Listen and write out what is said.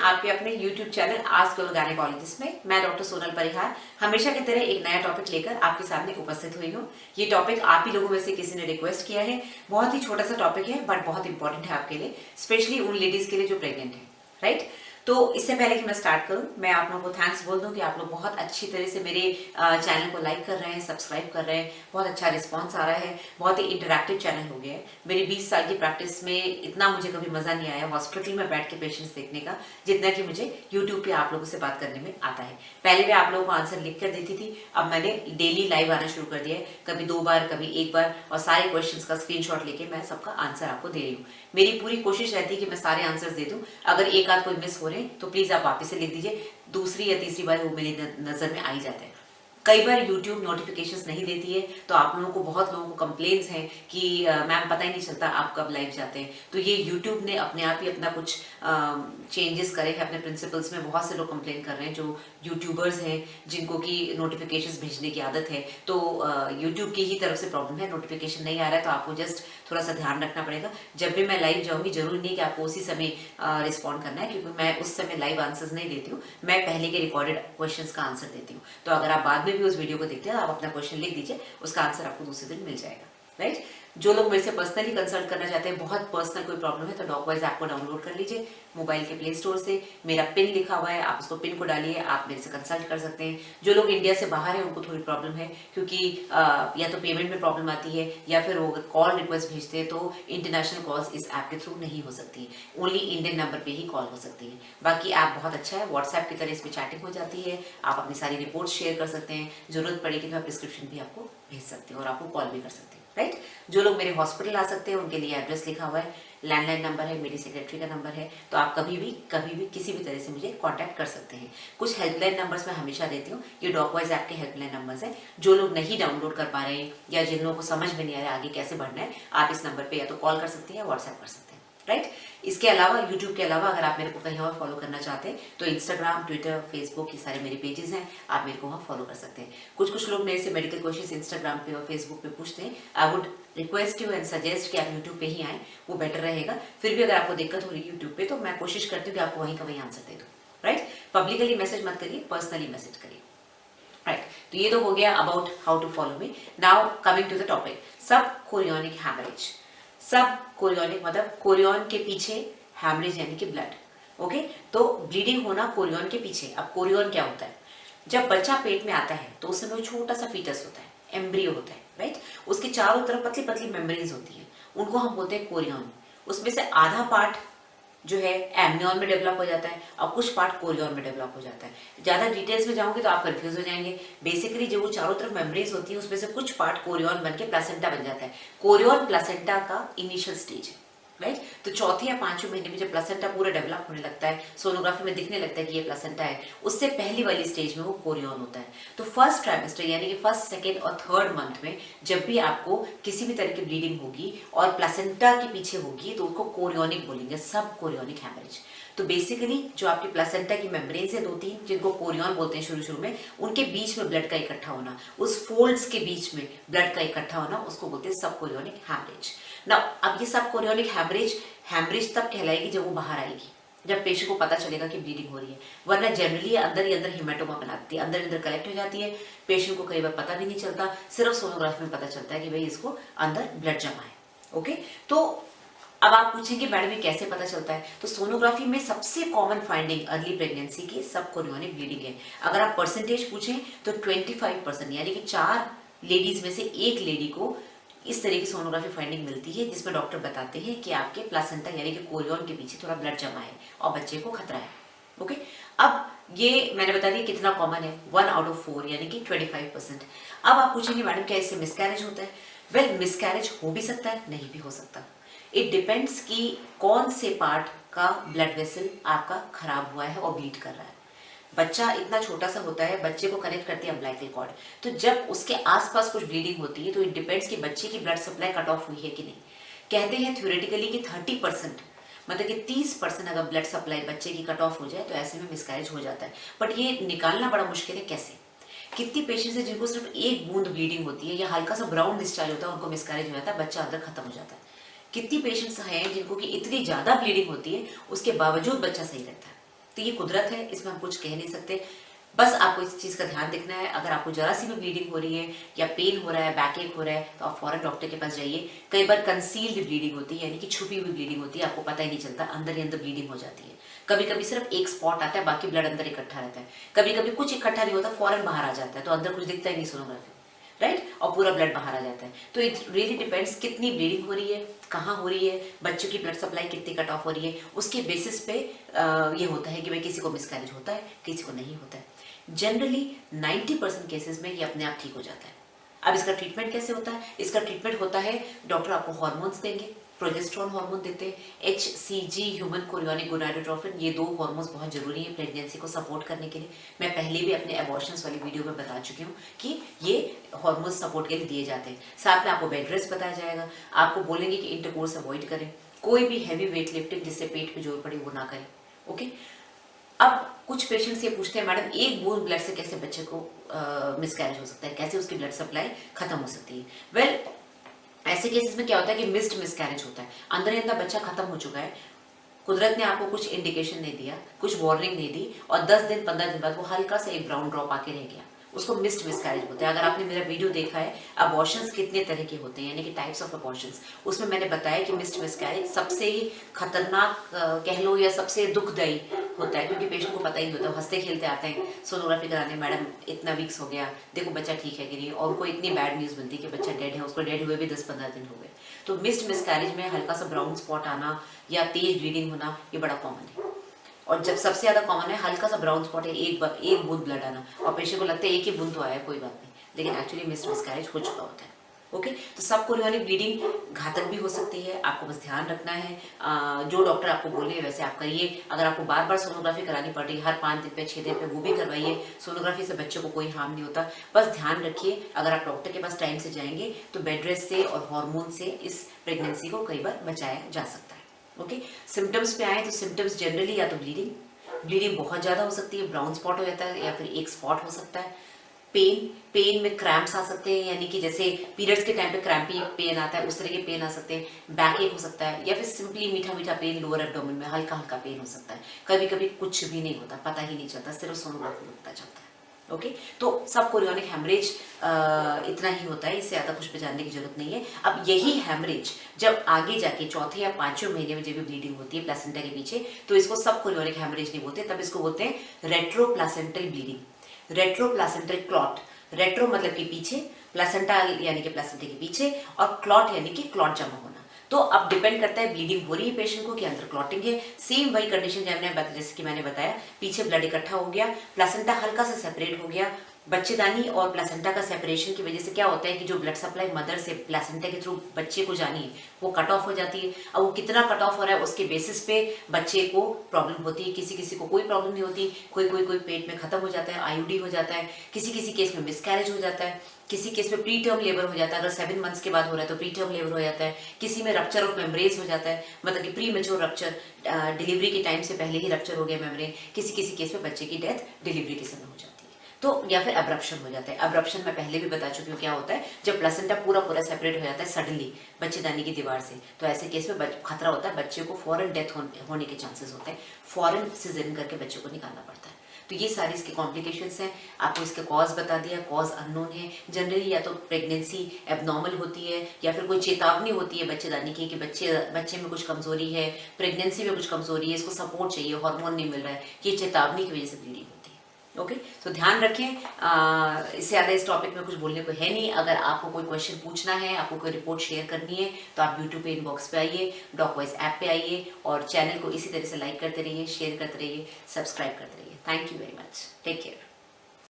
आपके अपने YouTube channel ask your gynaecologist में। मैं डॉक्टर सोनल परिहार हमेशा की तरह एक नया टॉपिक लेकर आपके सामने उपस्थित हुई हूँ। ये टॉपिक आप ही लोगों में से किसी ने रिक्वेस्ट किया है। बहुत ही छोटा सा टॉपिक है बट बहुत इंपॉर्टेंट है आपके लिए, स्पेशली उन लेडीज के लिए जो प्रेग्नेंट है, राइट। तो इससे पहले कि मैं स्टार्ट करूं, मैं आप लोगों को थैंक्स बोल दूं कि आप लोग बहुत अच्छी तरह से मेरे चैनल को लाइक कर रहे हैं, सब्सक्राइब कर रहे हैं। बहुत अच्छा रिस्पांस आ रहा है, बहुत ही इंटरैक्टिव चैनल हो गया है। मेरी 20 साल की प्रैक्टिस में इतना मुझे कभी मजा नहीं आया हॉस्पिटल में बैठ के पेशेंट्स देखने का, जितना कि मुझे यूट्यूब पे आप लोगों से बात करने में आता है। पहले मैं आप लोगों को आंसर लिख कर देती थी, अब मैंने डेली लाइव आना शुरू कर दिया है, कभी 2 बार कभी 1 बार, और सारे क्वेश्चंस का स्क्रीनशॉट लेके मैं सबका आंसर आपको दे रही हूँ। मेरी पूरी कोशिश रहती है कि मैं सारे आंसर्स दे दूं। अगर एक आध कोई मिस हो रहे हैं तो प्लीज आप वापस से लिख दीजिए, दूसरी या तीसरी बार वो मेरी नजर में आ ही जाता है। कई बार YouTube नोटिफिकेशंस नहीं देती है, तो आप लोगों को बहुत लोगों को कंप्लेंट्स हैं कि मैम पता ही नहीं चलता आप कब लाइव जाते हैं। तो ये YouTube ने अपने आप ही अपना कुछ चेंजेस करे हैं अपने प्रिंसिपल्स में। बहुत से लोग कंप्लेन कर रहे हैं जो यूट्यूबर्स हैं जिनको कि नोटिफिकेशंस भेजने की आदत है। तो YouTube की ही तरफ से प्रॉब्लम है, नोटिफिकेशन नहीं आ रहा है, तो आपको जस्ट थोड़ा सा ध्यान रखना पड़ेगा। जब भी मैं लाइव जाऊंगी जरूरी नहीं कि आपको उसी समय रिस्पॉन्ड करना है, क्योंकि मैं उस समय लाइव आंसर्स नहीं देती हूँ, मैं पहले के रिकॉर्डेड क्वेश्चंस का आंसर देती हूँ। तो अगर आप बाद में भी उस वीडियो को देखते हैं, आप अपना क्वेश्चन लिख दीजिए, उसका आंसर आपको दूसरे दिन मिल जाएगा, राइट। जो लोग मेरे से पर्सनली कंसल्ट करना चाहते हैं, बहुत पर्सनल कोई प्रॉब्लम है, तो डॉकवाइज ऐप को डाउनलोड कर लीजिए मोबाइल के प्ले स्टोर से। मेरा पिन लिखा हुआ है, आप उसको पिन को डालिए, आप मेरे से कंसल्ट कर सकते हैं। जो लोग इंडिया से बाहर हैं उनको थोड़ी प्रॉब्लम है, क्योंकि या तो पेमेंट में प्रॉब्लम आती है, या फिर वो कॉल रिक्वेस्ट भेजते हैं तो इंटरनेशनल कॉल्स इस ऐप के थ्रू नहीं हो सकती, ओनली इंडियन नंबर पे ही कॉल हो सकती है। बाकी ऐप बहुत अच्छा है, व्हाट्सएप की तरह इसमें चैटिंग हो जाती है, आप अपनी सारी रिपोर्ट शेयर कर सकते हैं, जरूरत पड़ेगी तो मैं प्रिस्क्रिप्शन भी आपको भेज सकती हूँ और आपको कॉल भी कर सकते हैं, राइट। जो लोग मेरे हॉस्पिटल आ सकते हैं उनके लिए एड्रेस लिखा हुआ है, लैंडलाइन नंबर है, मेरी सेक्रेटरी का नंबर है, तो आप कभी भी किसी भी तरह से मुझे कांटेक्ट कर सकते हैं। कुछ हेल्पलाइन नंबर्स मैं हमेशा देती हूँ, ये डॉकवाइज ऐप के हेल्पलाइन नंबर्स हैं। जो लोग नहीं डाउनलोड कर पा रहे हैं या जिन लोगों को समझ में नहीं आ रहा है आगे कैसे बढ़ना है, आप इस नंबर पर या तो कॉल कर सकते हैं या व्हाट्सएप कर सकते हैं, राइट। इसके अलावा यूट्यूब के अलावा अगर आप मेरे को कहीं और फॉलो करना चाहते हैं तो इंस्टाग्राम, ट्विटर, फेसबुक, ये सारे मेरे पेजेस हैं, आप मेरे को वहाँ फॉलो कर सकते हैं। कुछ लोग मेरे से मेडिकल क्वेश्चंस इंस्टाग्राम पे और फेसबुक पे पूछते हैं, I would request you and suggest कि आप यूट्यूब पे ही आए, वो बेटर रहेगा। फिर भी अगर आपको दिक्कत हो रही है यूट्यूब पे, तो मैं कोशिश करती हूँ कि आपको वहीं का वहीं आंसर दे दूँ, राइट। पब्लिकली मैसेज मत करिए, पर्सनली मैसेज करिए, राइट। तो ये तो हो गया about how to follow me. Now coming to the topic, sub chorionic haemorrhage. Sub chorionic मतलब कोरियन के पीछे, हैमरेज यानी कि ब्लड, ओके। तो ब्लीडिंग होना कोरियन के पीछे। अब कोरियन क्या होता है? जब बच्चा पेट में आता है तो उस समय छोटा सा फीटस होता है, एम्ब्रियो होता है, राइट। उसके चारों तरफ पतली पतली मेम्ब्रेन्स होती हैं, उनको हम बोलते हैं कोरियन। उसमें से आधा पार्ट जो है एमनियन में डेवलप हो जाता है और कुछ पार्ट कोरियन में डेवलप हो जाता है। ज्यादा डिटेल्स में जाओगे तो आप कंफ्यूज हो जाएंगे। बेसिकली जो वो चारों तरफ मेम्ब्रेन्स होती है उसमें से कुछ पार्ट कोरियन बन के प्लासेंटा बन जाता है। कोरियन प्लासेंटा का इनिशियल स्टेज है, राइट। तो चौथे या पांचवें महीने में जब प्लासेंटा पूरा डेवलप होने लगता है, सोनोग्राफी में दिखने लगता है कि ये प्लासेंटा है, उससे पहली वाली स्टेज में वो कोरियन होता है। तो फर्स्ट ट्राइमेस्टर यानी कि फर्स्ट, सेकेंड और थर्ड मंथ में जब भी आपको किसी भी तरह की ब्लीडिंग होगी और प्लासेंटा के पीछे होगी तो उसको कोरियोनिक बोलेंगे, सब कोरियोनिक हैमरेज। तो बेसिकली जो आपके प्लासेंटा की मेम्ब्रेन्स है 2-3, जिनको कोरियन बोलते हैं शुरू में, उनके बीच में ब्लड का इकट्ठा होना, उस फोल्ड्स के बीच में ब्लड का इकट्ठा होना, उसको बोलते हैं सब कोरियोनिक हैमरेज। ना अब ये सब कोरियोनिक हैमरेज तब कहलाएगी जब वो बाहर आएगी, जब पेशेंट को पता चलेगा कि ब्लीडिंग हो रही है। वरना जनरली अंदर ही अंदर हिमेटोमा बनाती है, अंदर अंदर कलेक्ट हो जाती है, पेशेंट को कई बार पता भी नहीं चलता, सिर्फ सोनोग्राफी में पता चलता है कि भाई इसको अंदर ब्लड जमा है, ओके। तो अब आप पूछेंगे मैडम ये कैसे पता चलता है? तो सोनोग्राफी में सबसे कॉमन फाइंडिंग अर्ली प्रेगनेंसी की सब कोरियोनिक ब्लीडिंग है। अगर आप परसेंटेज पूछें तो 25%, यानी कि 4 लेडीज में से 1 लेडी को इस तरह की सोनोग्राफी फाइंडिंग मिलती है, जिसमें डॉक्टर बताते हैं कि आपके प्लासेंटा यानी कि कोरियन के पीछे थोड़ा ब्लड जमा है और बच्चे को खतरा है, ओके। अब ये मैंने बता दिया कितना कॉमन है, 1 आउट ऑफ 4 यानी कि 25%। अब आप पूछेंगे मैडम क्या इससे मिसकैरेज होता है? वेल, मिसकैरेज हो भी सकता है, नहीं भी हो सकता। इट डिपेंड्स कि कौन से पार्ट का ब्लड वेसल आपका खराब हुआ है और ब्लीड कर रहा है। बच्चा इतना छोटा सा होता है, बच्चे को कनेक्ट करती है अम्बिलिकल कॉर्ड, तो जब उसके आसपास कुछ ब्लीडिंग होती है तो इट डिपेंड्स कि बच्चे की ब्लड सप्लाई कट ऑफ हुई है कि नहीं। कहते हैं थ्योरेटिकली कि 30%, मतलब कि 30% अगर ब्लड सप्लाई बच्चे की कट ऑफ हो जाए तो ऐसे में मिसकैरेज हो जाता है। बट ये निकालना बड़ा मुश्किल है, कैसे? कितनी पेशेंट्स है जिनको सिर्फ 1 बूंद ब्लीडिंग होती है या हल्का सा ब्राउन डिस्चार्ज होता है, उनको मिसकैरेज हो जाता है, बच्चा अंदर खत्म हो जाता है। कितनी पेशेंट्स हैं जिनको कि इतनी ज्यादा ब्लीडिंग होती है उसके बावजूद बच्चा सही रहता है। तो ये कुदरत है, इसमें हम कुछ कह नहीं सकते। बस आपको इस चीज़ का ध्यान रखना है, अगर आपको जरा सी भी ब्लीडिंग हो रही है या पेन हो रहा है, बैक एक हो रहा है, तो आप फौरन डॉक्टर के पास जाइए। कई बार कंसील्ड ब्लीडिंग होती है, यानी कि छुपी हुई ब्लीडिंग होती है, आपको पता ही नहीं चलता, अंदर ही अंदर ब्लीडिंग हो जाती है। कभी कभी सिर्फ एक स्पॉट आता है, बाकी ब्लड अंदर इकट्ठा रहता है। कभी कभी कुछ इकट्ठा नहीं होता, फौरन बाहर आ जाता है, तो अंदर कुछ दिखता ही नहीं सोनोग्राफी, राइट, और पूरा ब्लड बाहर आ जाता है। तो इट रियली डिपेंड्स कितनी ब्लीडिंग हो रही है, कहाँ हो रही है, बच्चों की ब्लड सप्लाई कितनी कट ऑफ हो रही है, उसके बेसिस पे ये होता है कि भाई किसी को मिसकैरेज होता है, किसी को नहीं होता है। जनरली 90% केसेस में ये अपने आप ठीक हो जाता है। अब इसका ट्रीटमेंट कैसे होता है? इसका ट्रीटमेंट होता है, डॉक्टर आपको हार्मोन्स देंगे, प्रोजेस्टेरोन हार्मोन देते हैं, HCG ह्यूमन कोरियोनिक गोनाडोट्रोपिन, ये 2 हार्मोन्स बहुत जरूरी है प्रेगनेंसी को सपोर्ट करने के लिए। मैं पहले भी अपने एबॉर्शंस वाली वीडियो में बता चुकी हूँ कि ये हार्मोन्स सपोर्ट के लिए दिए जाते हैं। साथ में आपको बेड रेस्ट बताया जाएगा, आपको बोलेंगे कि इंटरकोर्स अवॉइड करें, कोई भी हैवी वेट लिफ्टिंग जिससे पेट पे जोर पड़े वो ना करें। ओके, अब कुछ पेशेंट्स ये पूछते हैं, मैडम एक बूंद ब्लड से कैसे बच्चे को मिसकैरेज हो सकता है, कैसे उसकी ब्लड सप्लाई खत्म हो सकती है? वेल, ऐसे केसेस में क्या होता है कि मिस्ड मिसकैरेज होता है, अंदर ही अंदर बच्चा खत्म हो चुका है, कुदरत ने आपको कुछ इंडिकेशन नहीं दिया, कुछ वार्निंग नहीं दी, और 10 दिन 15 दिन बाद वो हल्का सा एक ब्राउन ड्रॉप आके रह गया, उसको मिस्ड मिसकैरेज होता है। अगर आपने मेरा वीडियो देखा है अबॉर्शंस कितने तरह के होते हैं, यानी कि टाइप्स ऑफ अबॉर्शंस, उसमें मैंने बताया कि मिस्ड मिसकैरेज सबसे ही खतरनाक कह लो या सबसे दुखदायी होता है, क्योंकि पेशेंट को पता ही नहीं होता, हंसते खेलते आते हैं सोनोग्राफी कराने, मैडम इतना वीक्स हो गया, देखो बच्चा ठीक है कि नहीं, और कोई इतनी बैड न्यूज़ मिलती है कि बच्चा डेड है, उसको डेड हुए भी 10-15 दिन हो गए। तो मिस्ड मिसकैरेज में हल्का सा ब्राउन स्पॉट आना या तेज ब्लीडिंग होना, ये बड़ा कॉमन है। और जब सबसे ज्यादा कॉमन है हल्का सा ब्राउन स्पॉट है, एक बूंद ब्लड आना, और पेशेंट को लगता है एक ही बूंद तो आया, कोई बात नहीं, लेकिन एक्चुअली मिस्ड मिसकैरेज हो चुका होता है। ओके, तो सब कोरियोनिक ब्लीडिंग घातक भी हो सकती है, आपको बस ध्यान रखना है, जो डॉक्टर आपको बोले वैसे आप करिए। अगर आपको बार बार सोनोग्राफी करानी पड़ रही है, हर 5 दिन पे 6 दिन पे, वो भी करवाइए। सोनोग्राफी से बच्चों को कोई हार्म नहीं होता, बस ध्यान रखिए, अगर आप डॉक्टर के पास टाइम से जाएंगे तो बेड रेस्ट से और हार्मोन से इस प्रेगनेंसी को कई बार बचाया जा सकता है। ओके, सिम्टम्स पे आए तो सिम्टम्स जनरली या तो ब्लीडिंग बहुत ज्यादा हो सकती है, ब्राउन स्पॉट हो जाता है, या फिर एक स्पॉट हो सकता है। पेन में क्रैम्प्स आ सकते हैं, यानी कि जैसे पीरियड्स के टाइम पे क्रैम्पी पेन आता है, उस तरह के पेन आ सकते हैं। बैक एक हो सकता है, या फिर सिंपली मीठा मीठा पेन लोअर एब्डोमेन में हल्का हल्का पेन हो सकता है। कभी कभी कुछ भी नहीं होता, पता ही नहीं चलता, सिर्फ सोनोग्राफी में पता चलता है। ओके, तो सब कोरियोनिक हेमरेज इतना ही होता है, इससे ज्यादा कुछ पे जानने की जरूरत नहीं है। अब यही हेमरेज जब आगे जाके चौथे या 5वें महीने में जब भी ब्लीडिंग होती है प्लेसेंटा के पीछे, तो इसको सब कोरियोनिक हेमरेज नहीं बोलते, तब इसको बोलते हैं retro placental bleeding, retro placental clot. Retro मतलब कि पीछे, प्लेसेंटा यानी कि प्लेसेंटा के पीछे, और क्लॉट यानी कि क्लॉट जमा होना। तो अब डिपेंड करता है ब्लीडिंग हो रही है पेशेंट को कि अंदर क्लॉटिंग है, सेम वही कंडीशन जैसे कि मैंने बताया, पीछे ब्लड इकट्ठा हो गया, प्लेसेंटा हल्का सा सेपरेट हो गया। बच्चेदानी और प्लेसेंटा का सेपरेशन की वजह से क्या होता है कि जो ब्लड सप्लाई मदर से प्लेसेंटा के थ्रू बच्चे को जानी है वो कट ऑफ हो जाती है। अब वो कितना कट ऑफ हो रहा है उसके बेसिस पे बच्चे को प्रॉब्लम होती है, किसी किसी को कोई प्रॉब्लम नहीं होती, कोई पेट में खत्म हो जाता है, आईयूडी हो जाता है, किसी केस में मिसकैरेज हो जाता है, किसी केस में प्री टर्म लेबर हो जाता है, अगर 7 मंथ्स के बाद हो रहा है तो प्री टर्म लेबर हो जाता है, किसी में रप्चर ऑफ मेम्ब्रेन्स हो जाता है, मतलब कि प्री मेच्योर रप्चर, डिलीवरी के टाइम से पहले ही रप्चर हो गया मेम्ब्रेन, किसी केस में बच्चे की डेथ डिलीवरी के समय हो जाती है। तो या फिर अब्रप्शन हो जाता है। अब्रप्शन मैं पहले भी बता चुकी हूँ क्या होता है, जब प्लेसेंटा पूरा सेपरेट हो जाता है सडनली बच्चेदानी की दीवार से, तो ऐसे केस में खतरा होता है, बच्चे को फौरन डेथ होने के चांसेस होते हैं, फौरन सिजेरियन करके बच्चे को निकालना पड़ता है। तो ये सारी इसके कॉम्प्लिकेशंस हैं। आपको इसके कॉज बता दिया, कॉज अननोन है। जनरली या तो प्रेगनेंसी एबनॉर्मल होती है, या फिर कोई चेतावनी होती है बच्चेदानी की कि बच्चे में कुछ कमजोरी है, प्रेगनेंसी में कुछ कमजोरी है, इसको सपोर्ट चाहिए, हार्मोन नहीं मिल रहा है, ये चेतावनी की वजह से ब्लीडिंग होती है। ओके, तो ध्यान रखें, इससे ज़्यादा इस टॉपिक में कुछ बोलने को है नहीं। अगर आपको कोई क्वेश्चन पूछना है, आपको कोई रिपोर्ट शेयर करनी है, तो आप यूट्यूब पे इनबॉक्स पे आइए, डॉकवाइज ऐप पे आइए, और चैनल को इसी तरह से लाइक करते रहिए, शेयर करते रहिए, सब्सक्राइब करते रहिए। Thank you very much, take care.